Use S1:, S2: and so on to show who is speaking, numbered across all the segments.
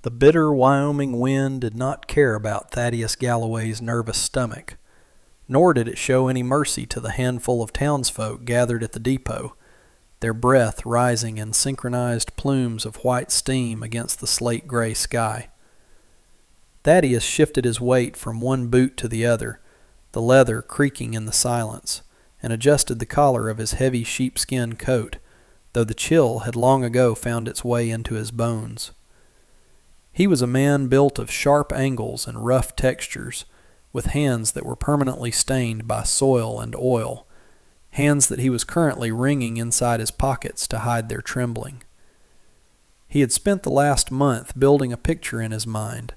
S1: The bitter Wyoming wind did not care about Thaddeus Galloway's nervous stomach, nor did it show any mercy to the handful of townsfolk gathered at the depot, their breath rising in synchronized plumes of white steam against the slate-gray sky. Thaddeus shifted his weight from one boot to the other, the leather creaking in the silence, and adjusted the collar of his heavy sheepskin coat, though the chill had long ago found its way into his bones. He was a man built of sharp angles and rough textures, with hands that were permanently stained by soil and oil, hands that he was currently wringing inside his pockets to hide their trembling. He had spent the last month building a picture in his mind,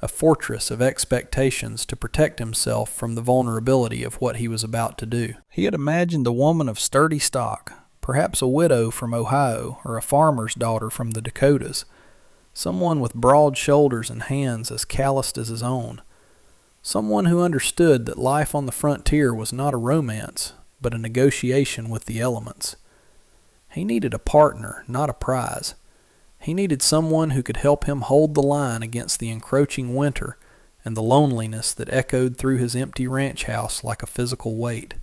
S1: a fortress of expectations to protect himself from the vulnerability of what he was about to do. He had imagined a woman of sturdy stock, perhaps a widow from Ohio or a farmer's daughter from the Dakotas, someone with broad shoulders and hands as calloused as his own, someone who understood that life on the frontier was not a romance, but a negotiation with the elements. He needed a partner, not a prize. He needed someone who could help him hold the line against the encroaching winter and the loneliness that echoed through his empty ranch house like a physical weight.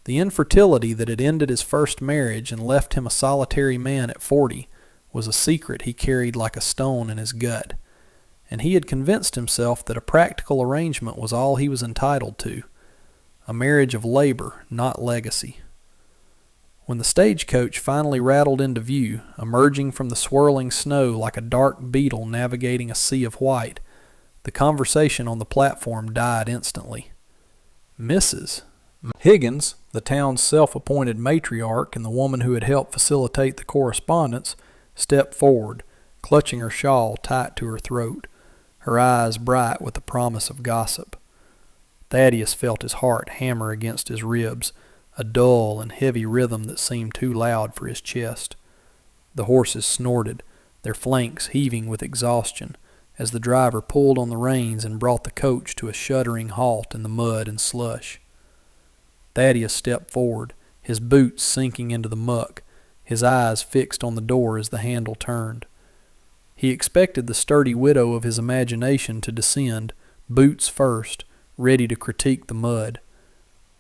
S1: The infertility that had ended his first marriage and left him a solitary man at 40 was a secret he carried like a stone in his gut, and he had convinced himself that a practical arrangement was all he was entitled to, a marriage of labor, not legacy. When the stagecoach finally rattled into view, emerging from the swirling snow like a dark beetle navigating a sea of white, the conversation on the platform died instantly. Mrs. Higgins, the town's self-appointed matriarch and the woman who had helped facilitate the correspondence, stepped forward, clutching her shawl tight to her throat, her eyes bright with the promise of gossip. Thaddeus felt his heart hammer against his ribs, a dull and heavy rhythm that seemed too loud for his chest. The horses snorted, their flanks heaving with exhaustion, as the driver pulled on the reins and brought the coach to a shuddering halt in the mud and slush. Thaddeus stepped forward, his boots sinking into the muck, his eyes fixed on the door as the handle turned. He expected the sturdy widow of his imagination to descend, boots first, ready to critique the mud.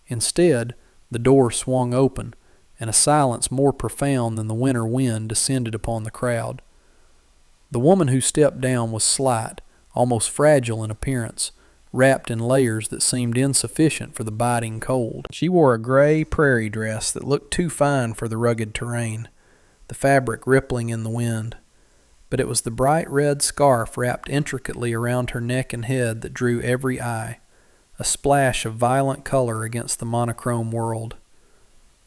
S1: Instead, the door swung open, and a silence more profound than the winter wind descended upon the crowd. The woman who stepped down was slight, almost fragile in appearance, wrapped in layers that seemed insufficient for the biting cold. She wore a gray prairie dress that looked too fine for the rugged terrain, the fabric rippling in the wind. But it was the bright red scarf wrapped intricately around her neck and head that drew every eye, a splash of violent color against the monochrome world.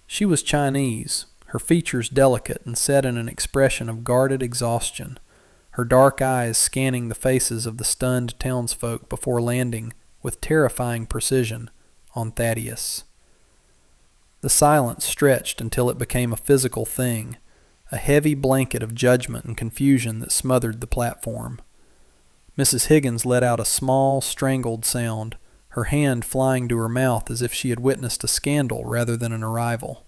S1: She was Chinese, her features delicate and set in an expression of guarded exhaustion, her dark eyes scanning the faces of the stunned townsfolk before landing, with terrifying precision, on Thaddeus. The silence stretched until it became a physical thing, a heavy blanket of judgment and confusion that smothered the platform. Mrs. Higgins let out a small, strangled sound, her hand flying to her mouth as if she had witnessed a scandal rather than an arrival.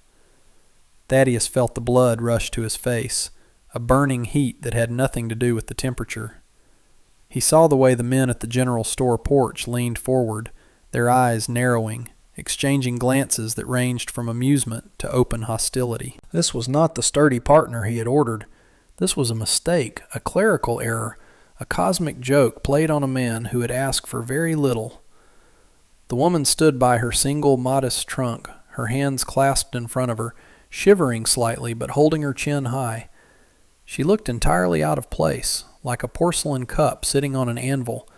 S1: Thaddeus felt the blood rush to his face, a burning heat that had nothing to do with the temperature. He saw the way the men at the general store porch leaned forward, their eyes narrowing, exchanging glances that ranged from amusement to open hostility. This was not the sturdy partner he had ordered. This was a mistake, a clerical error, a cosmic joke played on a man who had asked for very little. The woman stood by her single modest trunk, her hands clasped in front of her, shivering slightly but holding her chin high. She looked entirely out of place, like a porcelain cup sitting on an anvil,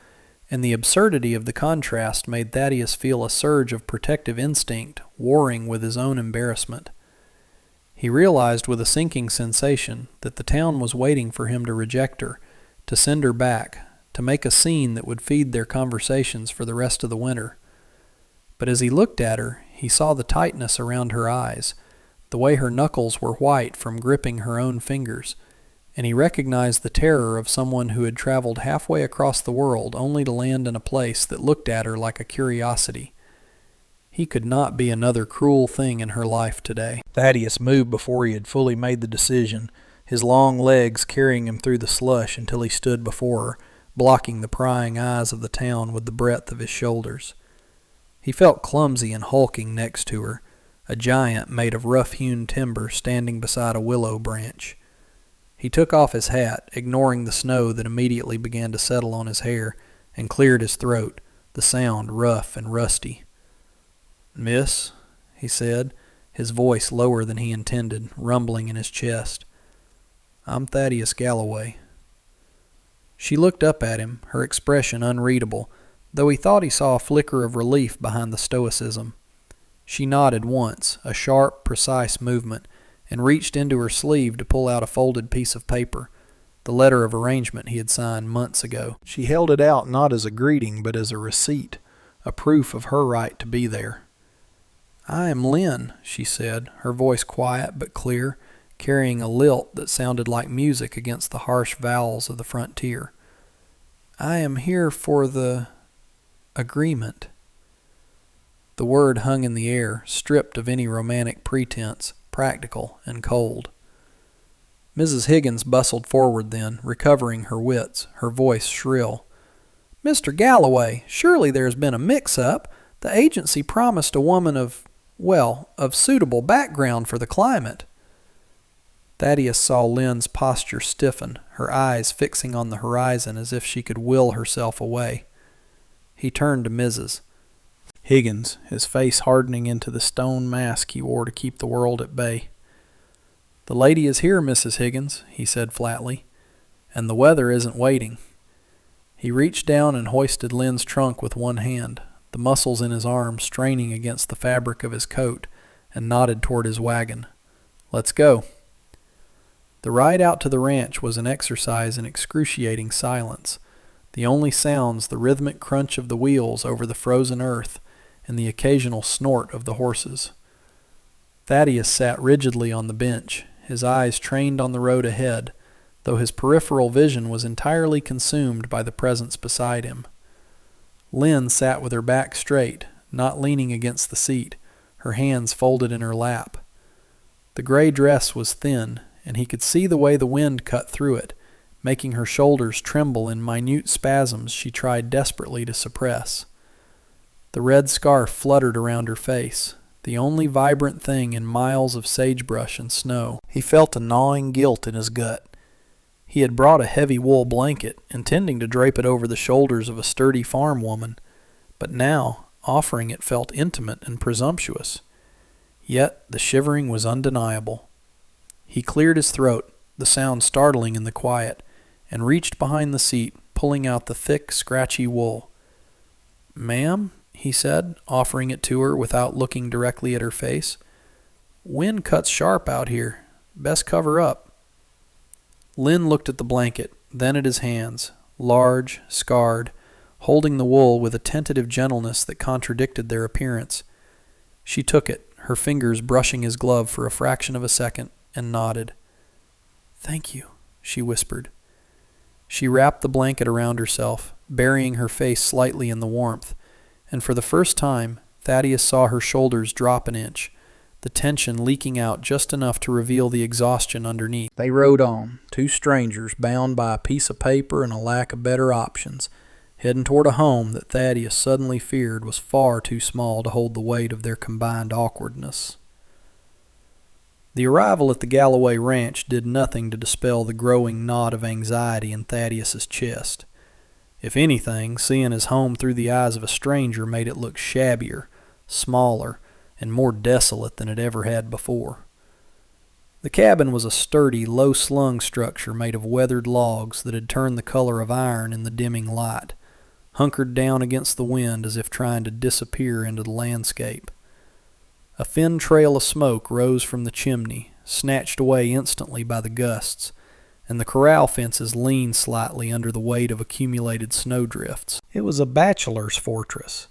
S1: and the absurdity of the contrast made Thaddeus feel a surge of protective instinct warring with his own embarrassment. He realized with a sinking sensation that the town was waiting for him to reject her, to send her back, to make a scene that would feed their conversations for the rest of the winter. But as he looked at her, he saw the tightness around her eyes, the way her knuckles were white from gripping her own fingers, and he recognized the terror of someone who had traveled halfway across the world only to land in a place that looked at her like a curiosity. He could not be another cruel thing in her life today. Thaddeus moved before he had fully made the decision, his long legs carrying him through the slush until he stood before her, blocking the prying eyes of the town with the breadth of his shoulders. He felt clumsy and hulking next to her, a giant made of rough-hewn timber standing beside a willow branch. He took off his hat, ignoring the snow that immediately began to settle on his hair, and cleared his throat, the sound rough and rusty. "Miss," he said, his voice lower than he intended, rumbling in his chest. "I'm Thaddeus Galloway." She looked up at him, her expression unreadable, though he thought he saw a flicker of relief behind the stoicism. She nodded once, a sharp, precise movement, and reached into her sleeve to pull out a folded piece of paper, the letter of arrangement he had signed months ago. She held it out not as a greeting, but as a receipt, a proof of her right to be there. "I am Lynn," she said, her voice quiet but clear, carrying a lilt that sounded like music against the harsh vowels of the frontier. "I am here for the agreement." The word hung in the air, stripped of any romantic pretense, practical and cold. Mrs. Higgins bustled forward then, recovering her wits, her voice shrill. "Mr. Galloway, surely there has been a mix-up. The agency promised a woman of suitable background for the climate." Thaddeus saw Lynn's posture stiffen, her eyes fixing on the horizon as if she could will herself away. He turned to Mrs. Higgins, his face hardening into the stone mask he wore to keep the world at bay. "The lady is here, Mrs. Higgins," he said flatly, "and the weather isn't waiting." He reached down and hoisted Lynn's trunk with one hand, the muscles in his arms straining against the fabric of his coat, and nodded toward his wagon. "Let's go." The ride out to the ranch was an exercise in excruciating silence, the only sounds the rhythmic crunch of the wheels over the frozen earth and the occasional snort of the horses. Thaddeus sat rigidly on the bench, his eyes trained on the road ahead, though his peripheral vision was entirely consumed by the presence beside him. Lynn sat with her back straight, not leaning against the seat, her hands folded in her lap. The gray dress was thin, and he could see the way the wind cut through it, making her shoulders tremble in minute spasms she tried desperately to suppress. The red scarf fluttered around her face, the only vibrant thing in miles of sagebrush and snow. He felt a gnawing guilt in his gut. He had brought a heavy wool blanket, intending to drape it over the shoulders of a sturdy farm woman, but now offering it felt intimate and presumptuous. Yet the shivering was undeniable. He cleared his throat, the sound startling in the quiet, and reached behind the seat, pulling out the thick, scratchy wool. "Ma'am," he said, offering it to her without looking directly at her face. "Wind cuts sharp out here. Best cover up." Lynn looked at the blanket, then at his hands, large, scarred, holding the wool with a tentative gentleness that contradicted their appearance. She took it, her fingers brushing his glove for a fraction of a second, and nodded. "Thank you," she whispered. She wrapped the blanket around herself, burying her face slightly in the warmth, and for the first time Thaddeus saw her shoulders drop an inch, the tension leaking out just enough to reveal the exhaustion underneath. They rode on, two strangers bound by a piece of paper and a lack of better options, heading toward a home that Thaddeus suddenly feared was far too small to hold the weight of their combined awkwardness. The arrival at the Galloway ranch did nothing to dispel the growing knot of anxiety in Thaddeus's chest. If anything, seeing his home through the eyes of a stranger made it look shabbier, smaller, and more desolate than it ever had before. The cabin was a sturdy, low-slung structure made of weathered logs that had turned the color of iron in the dimming light, hunkered down against the wind as if trying to disappear into the landscape. A thin trail of smoke rose from the chimney, snatched away instantly by the gusts, and the corral fences leaned slightly under the weight of accumulated snowdrifts. It was a bachelor's fortress,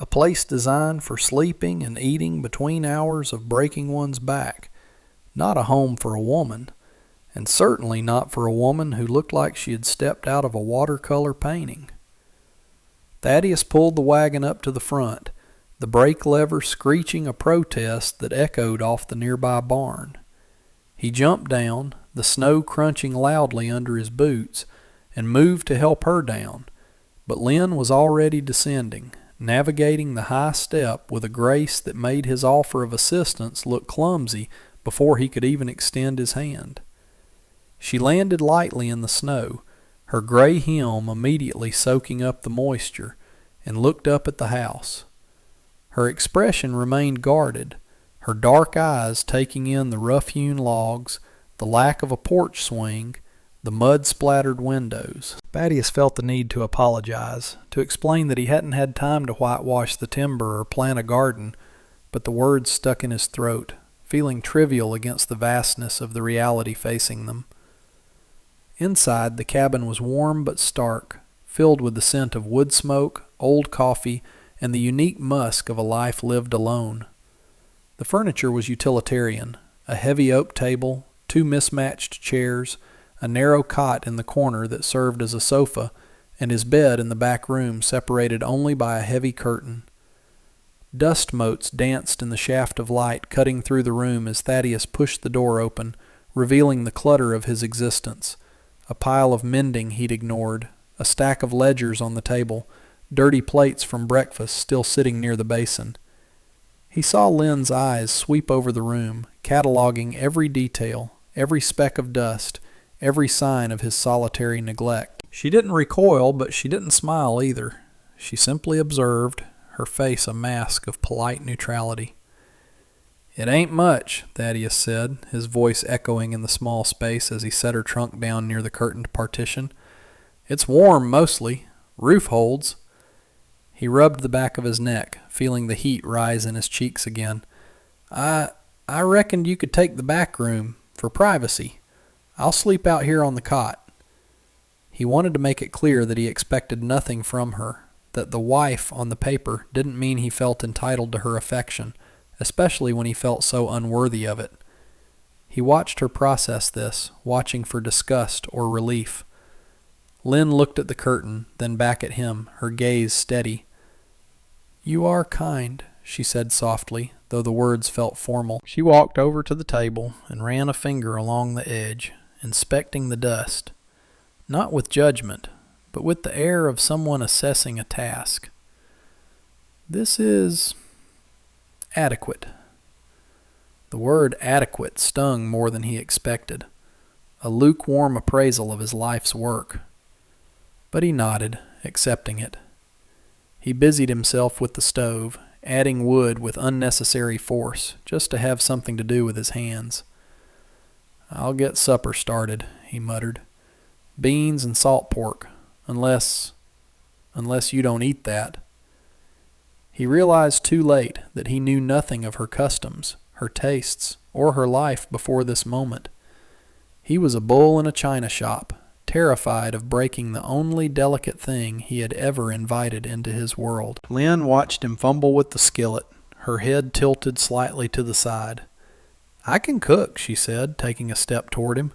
S1: a place designed for sleeping and eating between hours of breaking one's back, not a home for a woman, and certainly not for a woman who looked like she had stepped out of a watercolor painting. Thaddeus pulled the wagon up to the front, the brake lever screeching a protest that echoed off the nearby barn. He jumped down, the snow crunching loudly under his boots, and moved to help her down. But Lynn was already descending, navigating the high step with a grace that made his offer of assistance look clumsy before he could even extend his hand. She landed lightly in the snow, her gray hem immediately soaking up the moisture, and looked up at the house. Her expression remained guarded, her dark eyes taking in the rough-hewn logs, the lack of a porch swing, the mud-splattered windows. Thaddeus felt the need to apologize, to explain that he hadn't had time to whitewash the timber or plant a garden, but the words stuck in his throat, feeling trivial against the vastness of the reality facing them. Inside, the cabin was warm but stark, filled with the scent of wood smoke, old coffee, and the unique musk of a life lived alone. The furniture was utilitarian, a heavy oak table, 2 mismatched chairs, a narrow cot in the corner that served as a sofa, and his bed in the back room separated only by a heavy curtain. Dust motes danced in the shaft of light cutting through the room as Thaddeus pushed the door open, revealing the clutter of his existence. A pile of mending he'd ignored, a stack of ledgers on the table, dirty plates from breakfast still sitting near the basin. He saw Lynn's eyes sweep over the room, cataloging every detail, every speck of dust, every sign of his solitary neglect. She didn't recoil, but she didn't smile either. She simply observed, her face a mask of polite neutrality. "It ain't much," Thaddeus said, his voice echoing in the small space as he set her trunk down near the curtained partition. "It's warm, mostly. Roof holds." He rubbed the back of his neck, feeling the heat rise in his cheeks again. I reckoned you could take the back room, for privacy. I'll sleep out here on the cot." He wanted to make it clear that he expected nothing from her, that the wife on the paper didn't mean he felt entitled to her affection, especially when he felt so unworthy of it. He watched her process this, watching for disgust or relief. Lynn looked at the curtain, then back at him, her gaze steady. "You are kind," she said softly, though the words felt formal. She walked over to the table and ran a finger along the edge, inspecting the dust, not with judgment, but with the air of someone assessing a task. "This is adequate." The word adequate stung more than he expected, a lukewarm appraisal of his life's work. But he nodded, accepting it. He busied himself with the stove, adding wood with unnecessary force, just to have something to do with his hands. "I'll get supper started," he muttered. "Beans and salt pork, unless you don't eat that." He realized too late that he knew nothing of her customs, her tastes, or her life before this moment. He was a bull in a china shop, terrified of breaking the only delicate thing he had ever invited into his world. Lynn watched him fumble with the skillet, her head tilted slightly to the side. "I can cook," she said, taking a step toward him.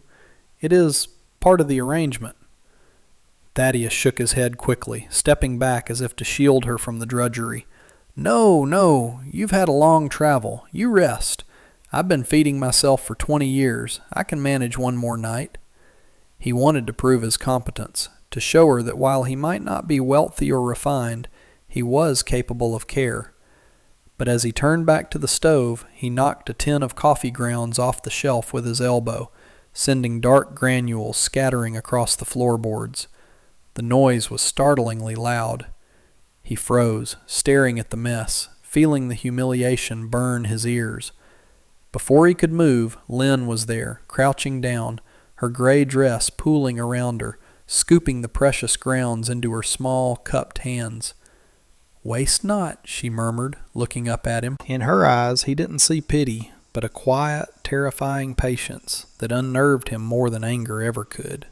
S1: "It is part of the arrangement." Thaddeus shook his head quickly, stepping back as if to shield her from the drudgery. No, you've had a long travel. You rest. I've been feeding myself for 20 years. I can manage one more night." He wanted to prove his competence, to show her that while he might not be wealthy or refined, he was capable of care. But as he turned back to the stove, he knocked a tin of coffee grounds off the shelf with his elbow, sending dark granules scattering across the floorboards. The noise was startlingly loud. He froze, staring at the mess, feeling the humiliation burn his ears. Before he could move, Lynn was there, crouching down, her gray dress pooling around her, scooping the precious grounds into her small, cupped hands. "Waste not," she murmured, looking up at him. In her eyes he didn't see pity, but a quiet, terrifying patience that unnerved him more than anger ever could.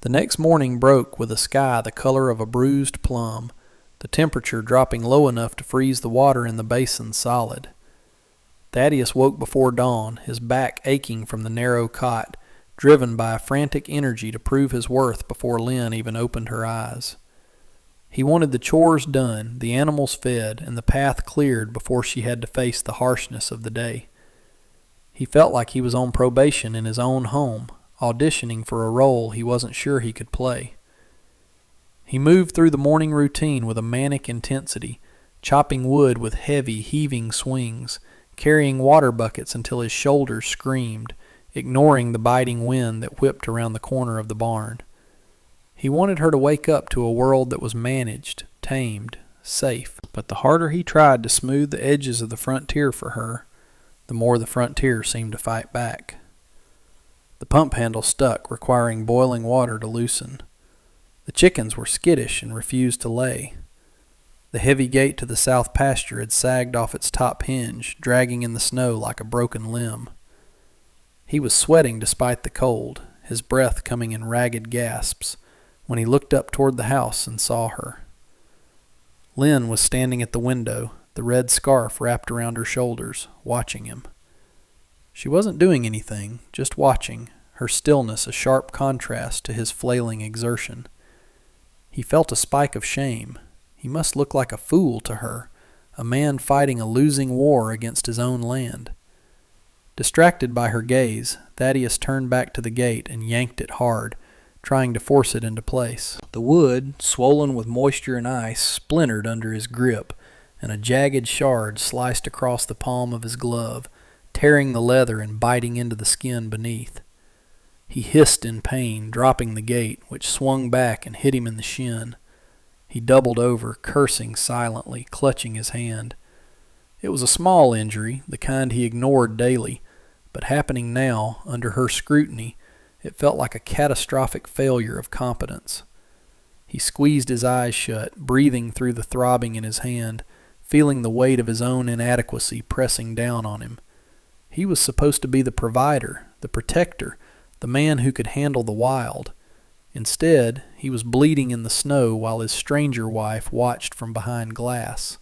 S1: The next morning broke with a sky the color of a bruised plum, the temperature dropping low enough to freeze the water in the basin solid. Thaddeus woke before dawn, his back aching from the narrow cot, driven by a frantic energy to prove his worth before Lynn even opened her eyes. He wanted the chores done, the animals fed, and the path cleared before she had to face the harshness of the day. He felt like he was on probation in his own home, auditioning for a role he wasn't sure he could play. He moved through the morning routine with a manic intensity, chopping wood with heavy, heaving swings, carrying water buckets until his shoulders screamed, ignoring the biting wind that whipped around the corner of the barn. He wanted her to wake up to a world that was managed, tamed, safe. But the harder he tried to smooth the edges of the frontier for her, the more the frontier seemed to fight back. The pump handle stuck, requiring boiling water to loosen. The chickens were skittish and refused to lay. The heavy gate to the south pasture had sagged off its top hinge, dragging in the snow like a broken limb. He was sweating despite the cold, his breath coming in ragged gasps, when he looked up toward the house and saw her. Lynn was standing at the window, the red scarf wrapped around her shoulders, watching him. She wasn't doing anything, just watching, her stillness a sharp contrast to his flailing exertion. He felt a spike of shame. He must look like a fool to her, a man fighting a losing war against his own land. Distracted by her gaze, Thaddeus turned back to the gate and yanked it hard, trying to force it into place. The wood, swollen with moisture and ice, splintered under his grip, and a jagged shard sliced across the palm of his glove, tearing the leather and biting into the skin beneath. He hissed in pain, dropping the gate, which swung back and hit him in the shin. He doubled over, cursing silently, clutching his hand. It was a small injury, the kind he ignored daily, but happening now, under her scrutiny, it felt like a catastrophic failure of competence. He squeezed his eyes shut, breathing through the throbbing in his hand, feeling the weight of his own inadequacy pressing down on him. He was supposed to be the provider, the protector, the man who could handle the wild. Instead, he was bleeding in the snow while his stranger wife watched from behind glass.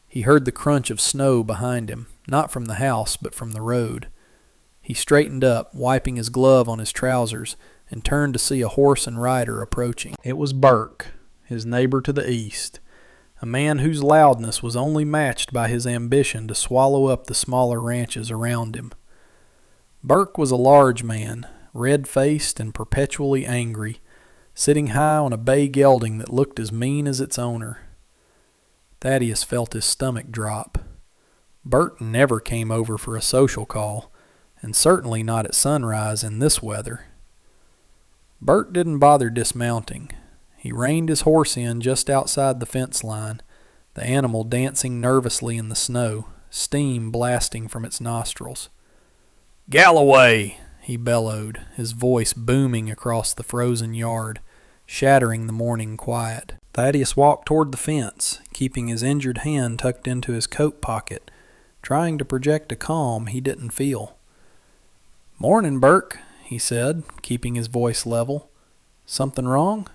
S1: He heard the crunch of snow behind him, not from the house, but from the road. He straightened up, wiping his glove on his trousers, and turned to see a horse and rider approaching. It was Burke, his neighbor to the east, a man whose loudness was only matched by his ambition to swallow up the smaller ranches around him. Burke was a large man, red-faced and perpetually angry, sitting high on a bay gelding that looked as mean as its owner. Thaddeus felt his stomach drop. Burke never came over for a social call, and certainly not at sunrise in this weather. Burke didn't bother dismounting. He reined his horse in just outside the fence line, the animal dancing nervously in the snow, steam blasting from its nostrils. "Galloway!" he bellowed, his voice booming across the frozen yard, shattering the morning quiet. Thaddeus walked toward the fence, keeping his injured hand tucked into his coat pocket, trying to project a calm he didn't feel. "Morning, Burke," he said, keeping his voice level. "Something wrong?"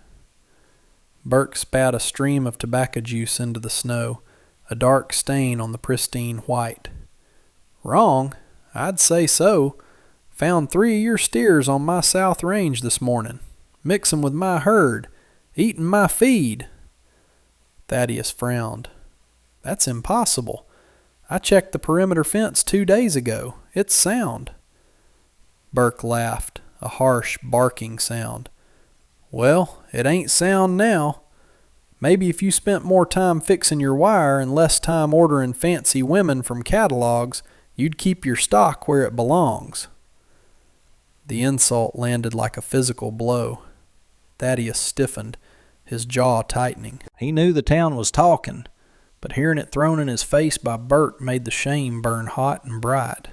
S1: Burke spat a stream of tobacco juice into the snow, a dark stain on the pristine white. "Wrong? I'd say so. Found 3 of your steers on my south range this morning. Mix 'em with my herd. Eating my feed." Thaddeus frowned. "That's impossible. I checked the perimeter fence 2 days ago. It's sound." Burke laughed, a harsh, barking sound. "Well, it ain't sound now. Maybe if you spent more time fixing your wire and less time ordering fancy women from catalogs, you'd keep your stock where it belongs." The insult landed like a physical blow. Thaddeus stiffened, his jaw tightening. He knew the town was talking, but hearing it thrown in his face by Burke made the shame burn hot and bright.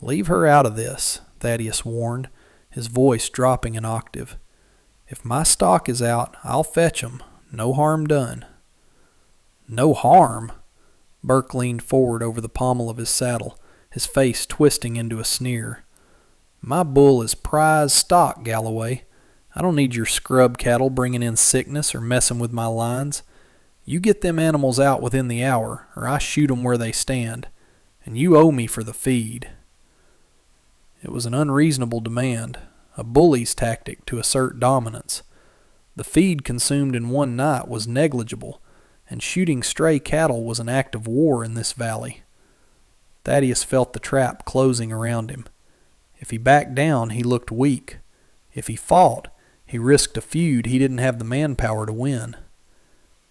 S1: "Leave her out of this," Thaddeus warned, his voice dropping an octave. "If my stock is out, I'll fetch 'em. No harm done." "No harm?" Burke leaned forward over the pommel of his saddle, his face twisting into a sneer. "My bull is prize stock, Galloway. I don't need your scrub cattle bringing in sickness or messing with my lines. You get them animals out within the hour, or I shoot 'em where they stand, and you owe me for the feed." It was an unreasonable demand, a bully's tactic to assert dominance. The feed consumed in one night was negligible, and shooting stray cattle was an act of war in this valley. Thaddeus felt the trap closing around him. If he backed down, he looked weak. If he fought, he risked a feud he didn't have the manpower to win.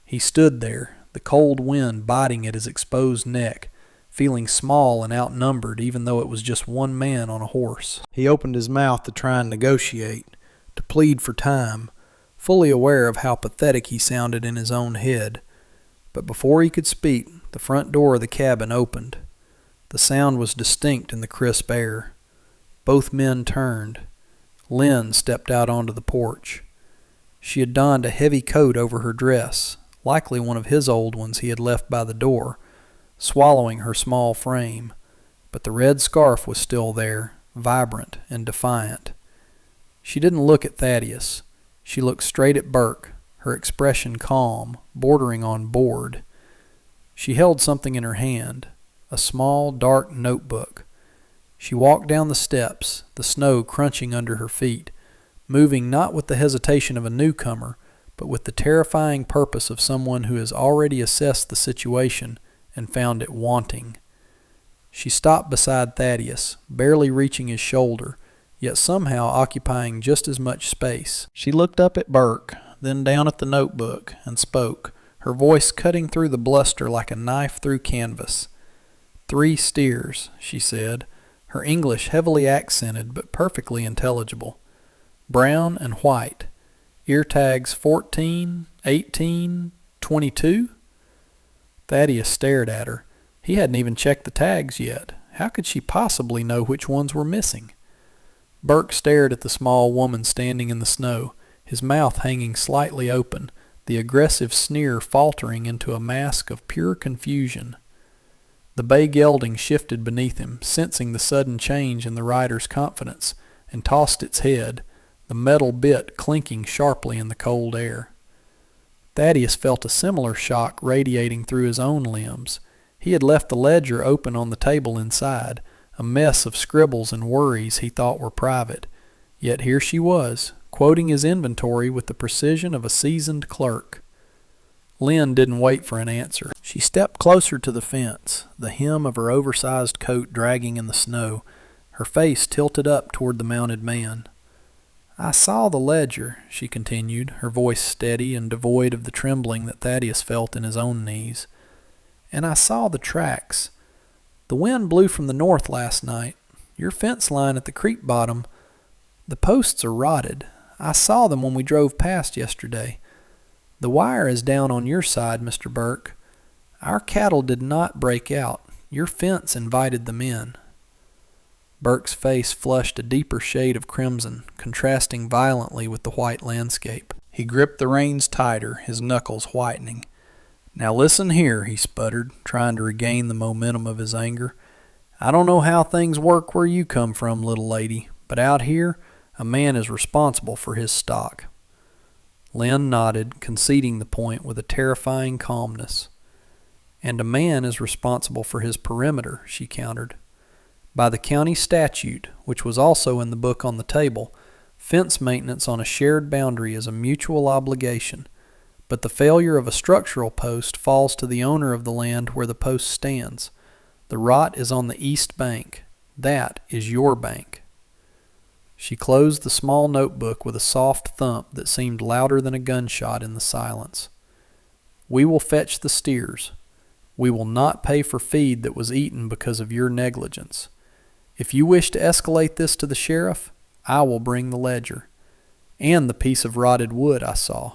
S1: He stood there, the cold wind biting at his exposed neck, feeling small and outnumbered even though it was just one man on a horse. He opened his mouth to try and negotiate, to plead for time, fully aware of how pathetic he sounded in his own head. But before he could speak, the front door of the cabin opened. The sound was distinct in the crisp air. Both men turned. Lynn stepped out onto the porch. She had donned a heavy coat over her dress, likely one of his old ones he had left by the door, swallowing her small frame, but the red scarf was still there, vibrant and defiant. She didn't look at Thaddeus. She looked straight at Burke, her expression calm, bordering on bored. She held something in her hand, a small, dark notebook. She walked down the steps, the snow crunching under her feet, moving not with the hesitation of a newcomer, but with the terrifying purpose of someone who has already assessed the situation and found it wanting. She stopped beside Thaddeus, barely reaching his shoulder, yet somehow occupying just as much space. She looked up at Burke, then down at the notebook, and spoke, her voice cutting through the bluster like a knife through canvas. 3 steers, she said, her English heavily accented but perfectly intelligible. Brown and white. Ear tags 14, 18, 22? Thaddeus stared at her. He hadn't even checked the tags yet. How could she possibly know which ones were missing? Burke stared at the small woman standing in the snow, his mouth hanging slightly open, the aggressive sneer faltering into a mask of pure confusion. The bay gelding shifted beneath him, sensing the sudden change in the rider's confidence, and tossed its head, the metal bit clinking sharply in the cold air. Thaddeus felt a similar shock radiating through his own limbs. He had left the ledger open on the table inside, a mess of scribbles and worries he thought were private. Yet here she was, quoting his inventory with the precision of a seasoned clerk. Lynn didn't wait for an answer. She stepped closer to the fence, the hem of her oversized coat dragging in the snow, her face tilted up toward the mounted man. "I saw the ledger," she continued, her voice steady and devoid of the trembling that Thaddeus felt in his own knees. "And I saw the tracks. The wind blew from the north last night. Your fence line at the creek bottom, the posts are rotted. I saw them when we drove past yesterday. The wire is down on your side, Mr. Burke. Our cattle did not break out. Your fence invited them in." Burke's face flushed a deeper shade of crimson, contrasting violently with the white landscape. He gripped the reins tighter, his knuckles whitening. "Now listen here," he sputtered, trying to regain the momentum of his anger. "I don't know how things work where you come from, little lady, but out here, a man is responsible for his stock." Lynn nodded, conceding the point with a terrifying calmness. "And a man is responsible for his perimeter," she countered. "By the county statute, which was also in the book on the table, fence maintenance on a shared boundary is a mutual obligation, but the failure of a structural post falls to the owner of the land where the post stands. The rot is on the east bank. That is your bank." She closed the small notebook with a soft thump that seemed louder than a gunshot in the silence. "We will fetch the steers. We will not pay for feed that was eaten because of your negligence. If you wish to escalate this to the sheriff, I will bring the ledger. And the piece of rotted wood I saw."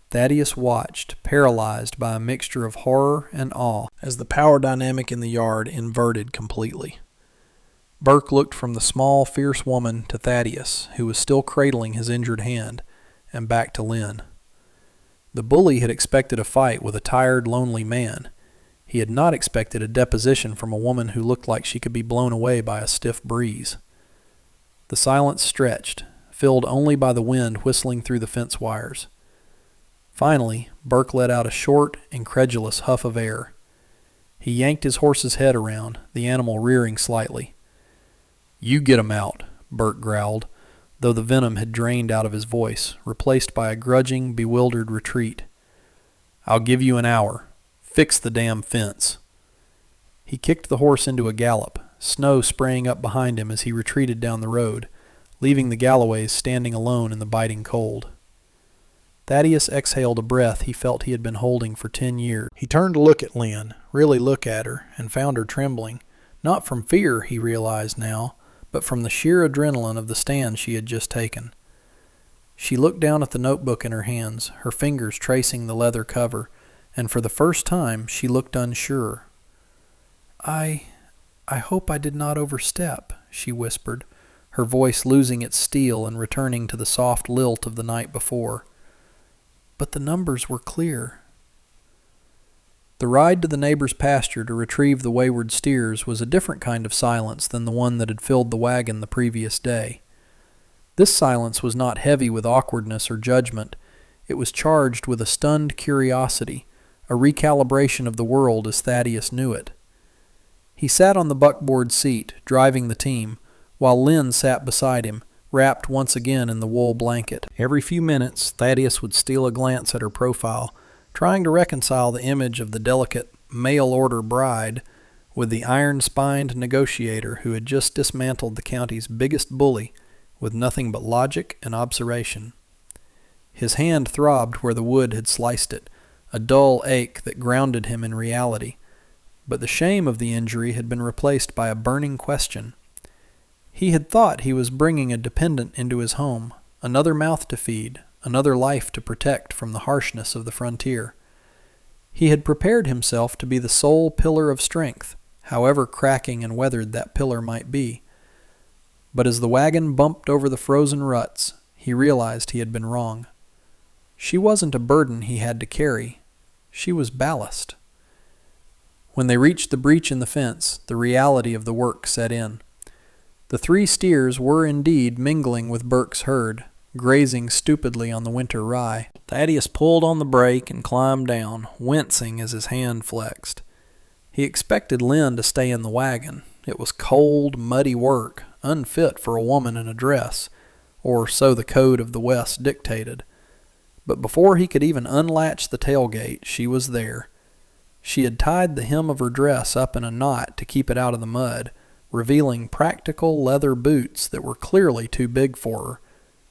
S1: Thaddeus watched, paralyzed by a mixture of horror and awe, as the power dynamic in the yard inverted completely. Burke looked from the small, fierce woman to Thaddeus, who was still cradling his injured hand, and back to Lynn. The bully had expected a fight with a tired, lonely man. He had not expected a deposition from a woman who looked like she could be blown away by a stiff breeze. The silence stretched, filled only by the wind whistling through the fence wires. Finally, Burke let out a short, incredulous huff of air. He yanked his horse's head around, the animal rearing slightly. "You get 'em out," Burke growled, though the venom had drained out of his voice, replaced by a grudging, bewildered retreat. "I'll give you an hour. Fix the damn fence." He kicked the horse into a gallop, snow spraying up behind him as he retreated down the road, leaving the Galloways standing alone in the biting cold. Thaddeus exhaled a breath he felt he had been holding for 10 years. He turned to look at Lynn, really look at her, and found her trembling, not from fear, he realized now, but from the sheer adrenaline of the stand she had just taken. She looked down at the notebook in her hands, her fingers tracing the leather cover, and for the first time she looked unsure. I hope I did not overstep, she whispered, her voice losing its steel and returning to the soft lilt of the night before. But the numbers were clear. The ride to the neighbor's pasture to retrieve the wayward steers was a different kind of silence than the one that had filled the wagon the previous day. This silence was not heavy with awkwardness or judgment. It was charged with a stunned curiosity, a recalibration of the world as Thaddeus knew it. He sat on the buckboard seat, driving the team, while Lynn sat beside him, wrapped once again in the wool blanket. Every few minutes, Thaddeus would steal a glance at her profile, trying to reconcile the image of the delicate mail-order bride with the iron-spined negotiator who had just dismantled the county's biggest bully with nothing but logic and observation. His hand throbbed where the wood had sliced it, a dull ache that grounded him in reality, but the shame of the injury had been replaced by a burning question. He had thought he was bringing a dependent into his home, another mouth to feed, another life to protect from the harshness of the frontier. He had prepared himself to be the sole pillar of strength, however cracking and weathered that pillar might be. But as the wagon bumped over the frozen ruts, he realized he had been wrong. She wasn't a burden he had to carry. She was ballast. When they reached the breach in the fence, the reality of the work set in. The 3 steers were indeed mingling with Burke's herd, grazing stupidly on the winter rye. Thaddeus pulled on the brake and climbed down, wincing as his hand flexed. He expected Lynn to stay in the wagon. It was cold, muddy work, unfit for a woman in a dress, or so the code of the West dictated. But before he could even unlatch the tailgate, she was there. She had tied the hem of her dress up in a knot to keep it out of the mud, revealing practical leather boots that were clearly too big for her.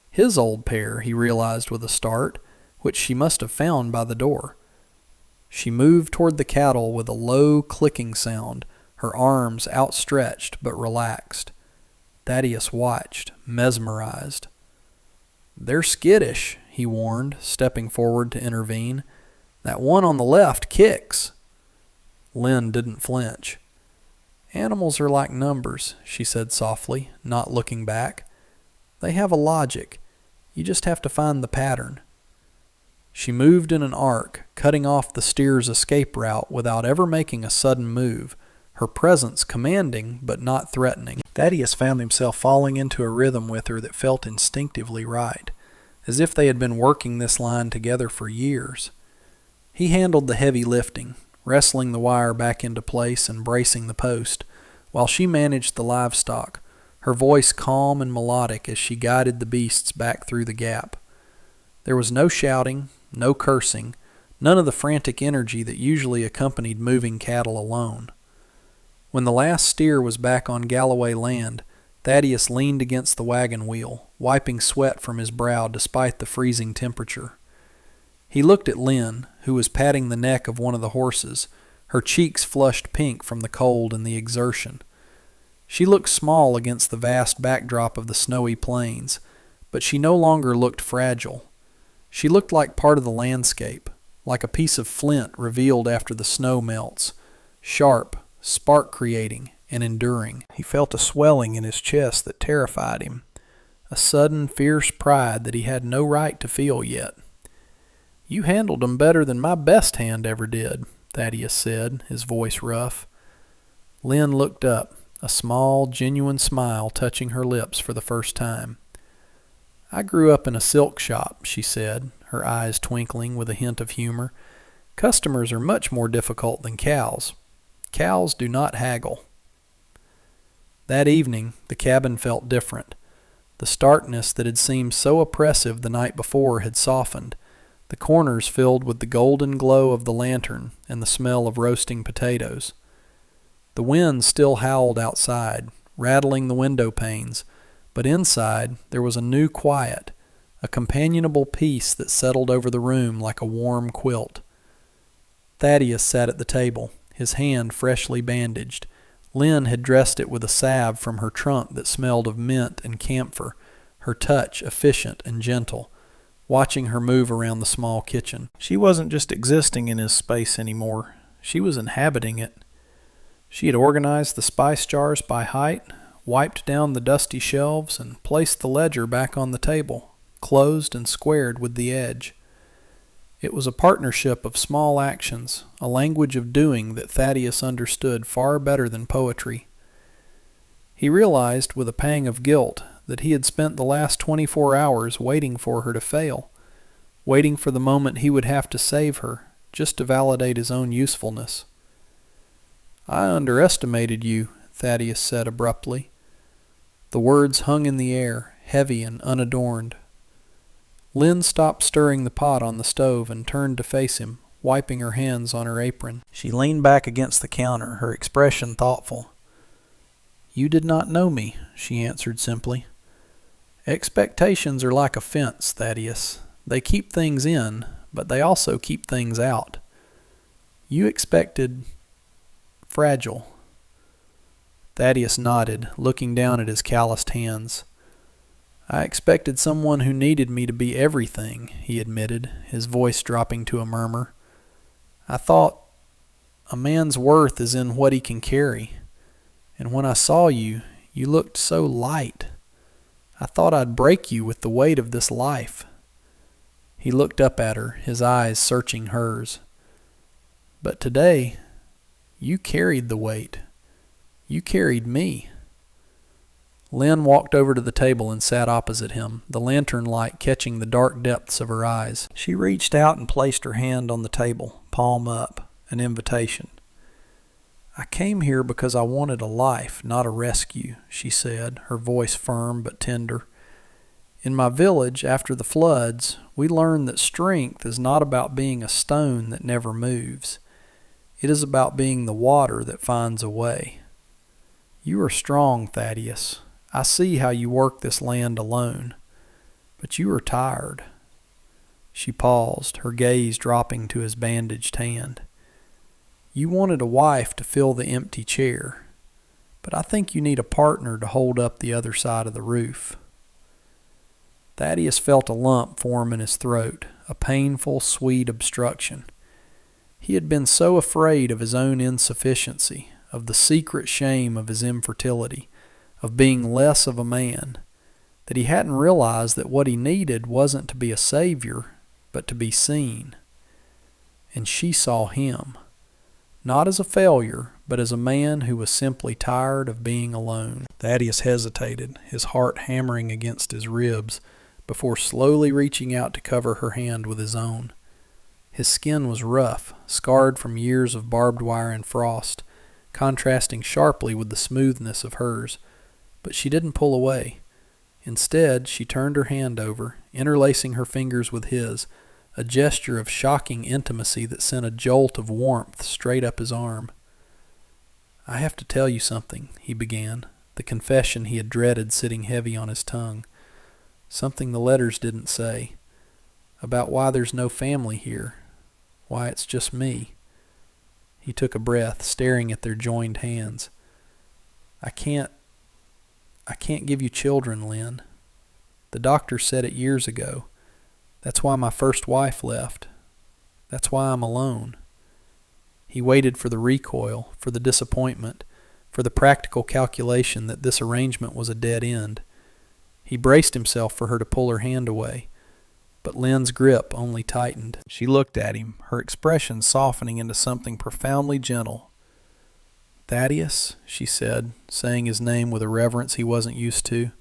S1: His old pair, he realized with a start, which she must have found by the door. She moved toward the cattle with a low clicking sound, her arms outstretched but relaxed. Thaddeus watched, mesmerized. "They're skittish," he warned, stepping forward to intervene. "That one on the left kicks." Lynn didn't flinch. "Animals are like numbers," she said softly, not looking back. "They have a logic. You just have to find the pattern." She moved in an arc, cutting off the steer's escape route without ever making a sudden move, her presence commanding but not threatening. Thaddeus found himself falling into a rhythm with her that felt instinctively right, as if they had been working this line together for years. He handled the heavy lifting, wrestling the wire back into place and bracing the post, while she managed the livestock, her voice calm and melodic as she guided the beasts back through the gap. There was no shouting, no cursing, none of the frantic energy that usually accompanied moving cattle alone. When the last steer was back on Galloway land, Thaddeus leaned against the wagon wheel, wiping sweat from his brow despite the freezing temperature. He looked at Lynn, who was patting the neck of one of the horses, her cheeks flushed pink from the cold and the exertion. She looked small against the vast backdrop of the snowy plains, but she no longer looked fragile. She looked like part of the landscape, like a piece of flint revealed after the snow melts, sharp, spark-creating, and enduring. He felt a swelling in his chest that terrified him, a sudden fierce pride that he had no right to feel yet. "You handled 'em better than my best hand ever did," Thaddeus said, his voice rough. Lynn looked up, a small, genuine smile touching her lips for the first time. "I grew up in a silk shop," she said, her eyes twinkling with a hint of humor. "Customers are much more difficult than cows. Cows do not haggle." That evening, the cabin felt different. The starkness that had seemed so oppressive the night before had softened, the corners filled with the golden glow of the lantern and the smell of roasting potatoes. The wind still howled outside, rattling the window panes, but inside there was a new quiet, a companionable peace that settled over the room like a warm quilt. Thaddeus sat at the table, his hand freshly bandaged. Lynn had dressed it with a salve from her trunk that smelled of mint and camphor, her touch efficient and gentle, watching her move around the small kitchen. She wasn't just existing in his space anymore. She was inhabiting it. She had organized the spice jars by height, wiped down the dusty shelves, and placed the ledger back on the table, closed and squared with the edge. It was a partnership of small actions, a language of doing that Thaddeus understood far better than poetry. He realized with a pang of guilt that he had spent the last 24 hours waiting for her to fail, waiting for the moment he would have to save her, just to validate his own usefulness. "I underestimated you," Thaddeus said abruptly. The words hung in the air, heavy and unadorned. Lynn stopped stirring the pot on the stove and turned to face him, wiping her hands on her apron. She leaned back against the counter, her expression thoughtful. "You did not know me," she answered simply. "Expectations are like a fence, Thaddeus. They keep things in, but they also keep things out. You expected fragile." Thaddeus nodded, looking down at his calloused hands. "I expected someone who needed me to be everything," he admitted, his voice dropping to a murmur. "I thought a man's worth is in what he can carry. And when I saw you, you looked so light. I thought I'd break you with the weight of this life." He looked up at her, his eyes searching hers. "But today, you carried the weight. You carried me." Lynn walked over to the table and sat opposite him, the lantern light catching the dark depths of her eyes. She reached out and placed her hand on the table, palm up, an invitation. "I came here because I wanted a life, not a rescue," she said, her voice firm but tender. "In my village, after the floods, we learned that strength is not about being a stone that never moves. It is about being the water that finds a way. You are strong, Thaddeus. I see how you work this land alone. But you are tired." She paused, her gaze dropping to his bandaged hand. "You wanted a wife to fill the empty chair, but I think you need a partner to hold up the other side of the roof." Thaddeus felt a lump form in his throat, a painful, sweet obstruction. He had been so afraid of his own insufficiency, of the secret shame of his infertility, of being less of a man, that he hadn't realized that what he needed wasn't to be a savior, but to be seen. And she saw him, not as a failure, but as a man who was simply tired of being alone. Thaddeus hesitated, his heart hammering against his ribs, before slowly reaching out to cover her hand with his own. His skin was rough, scarred from years of barbed wire and frost, contrasting sharply with the smoothness of hers. But she didn't pull away. Instead, she turned her hand over, interlacing her fingers with his, a gesture of shocking intimacy that sent a jolt of warmth straight up his arm. "I have to tell you something," he began, the confession he had dreaded sitting heavy on his tongue. "Something the letters didn't say. About why there's no family here. Why it's just me." He took a breath, staring at their joined hands. I can't give you children, Lynn. The doctor said it years ago. That's why my first wife left. That's why I'm alone." He waited for the recoil, for the disappointment, for the practical calculation that this arrangement was a dead end. He braced himself for her to pull her hand away, but Lynn's grip only tightened. She looked at him, her expression softening into something profoundly gentle. "Thaddeus," she said, saying his name with a reverence he wasn't used to,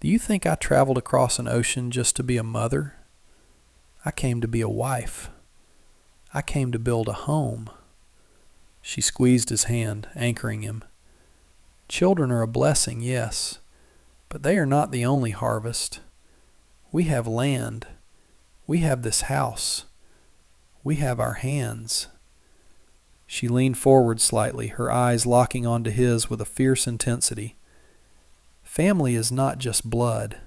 S1: "do you think I traveled across an ocean just to be a mother? I came to be a wife. I came to build a home." She squeezed his hand, anchoring him. "Children are a blessing, yes, but they are not the only harvest. We have land. We have this house. We have our hands." She leaned forward slightly, her eyes locking onto his with a fierce intensity. Family is not just blood.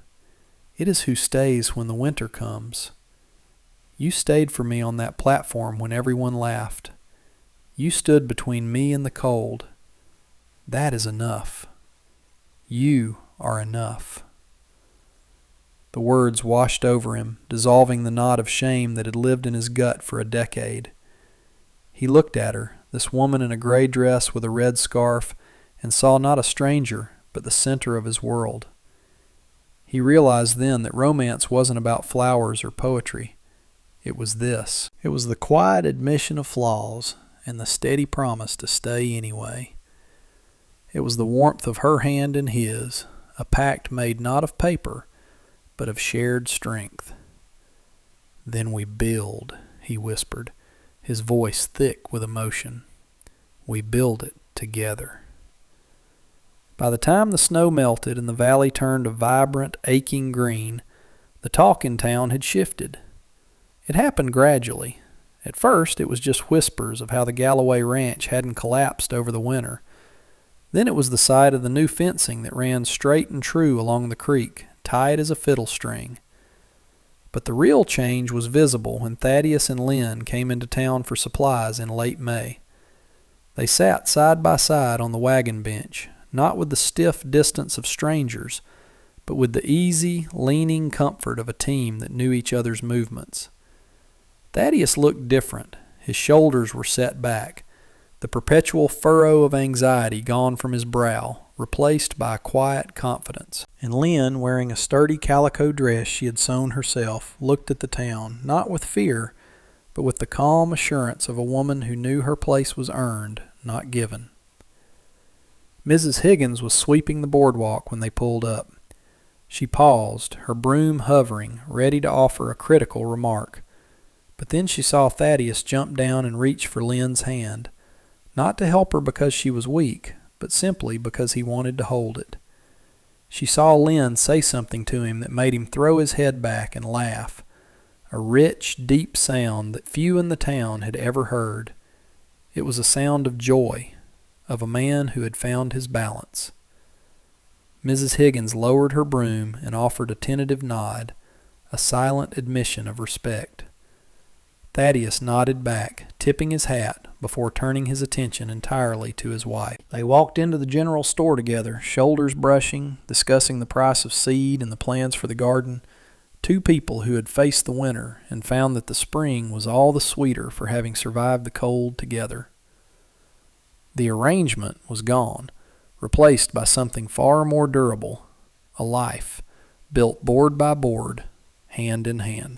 S1: It is who stays when the winter comes. You stayed for me on that platform when everyone laughed. You stood between me and the cold. That is enough. You are enough. The words washed over him, dissolving the knot of shame that had lived in his gut for a decade. He looked at her, this woman in a gray dress with a red scarf, and saw not a stranger, but the center of his world. He realized then that romance wasn't about flowers or poetry. It was this. It was the quiet admission of flaws and the steady promise to stay anyway. It was the warmth of her hand in his, a pact made not of paper, but of shared strength. "Then we build," he whispered, his voice thick with emotion. "We build it together." By the time the snow melted and the valley turned a vibrant, aching green, the talk in town had shifted. It happened gradually. At first, it was just whispers of how the Galloway ranch hadn't collapsed over the winter. Then it was the sight of the new fencing that ran straight and true along the creek, tight as a fiddle string. But the real change was visible when Thaddeus and Lynn came into town for supplies in late May. They sat side by side on the wagon bench, not with the stiff distance of strangers, but with the easy, leaning comfort of a team that knew each other's movements. Thaddeus looked different. His shoulders were set back, the perpetual furrow of anxiety gone from his brow, replaced by a quiet confidence. And Lynn, wearing a sturdy calico dress she had sewn herself, looked at the town, not with fear, but with the calm assurance of a woman who knew her place was earned, not given. Mrs. Higgins was sweeping the boardwalk when they pulled up. She paused, her broom hovering, ready to offer a critical remark. But then she saw Thaddeus jump down and reach for Lynn's hand, not to help her because she was weak, but simply because he wanted to hold it. She saw Lynn say something to him that made him throw his head back and laugh, a rich, deep sound that few in the town had ever heard. It was a sound of joy, of a man who had found his balance. Mrs. Higgins lowered her broom and offered a tentative nod, a silent admission of respect. Thaddeus nodded back, tipping his hat, before turning his attention entirely to his wife. They walked into the general store together, shoulders brushing, discussing the price of seed and the plans for the garden. Two people who had faced the winter and found that the spring was all the sweeter for having survived the cold together. The arrangement was gone, replaced by something far more durable, a life, built board by board, hand in hand.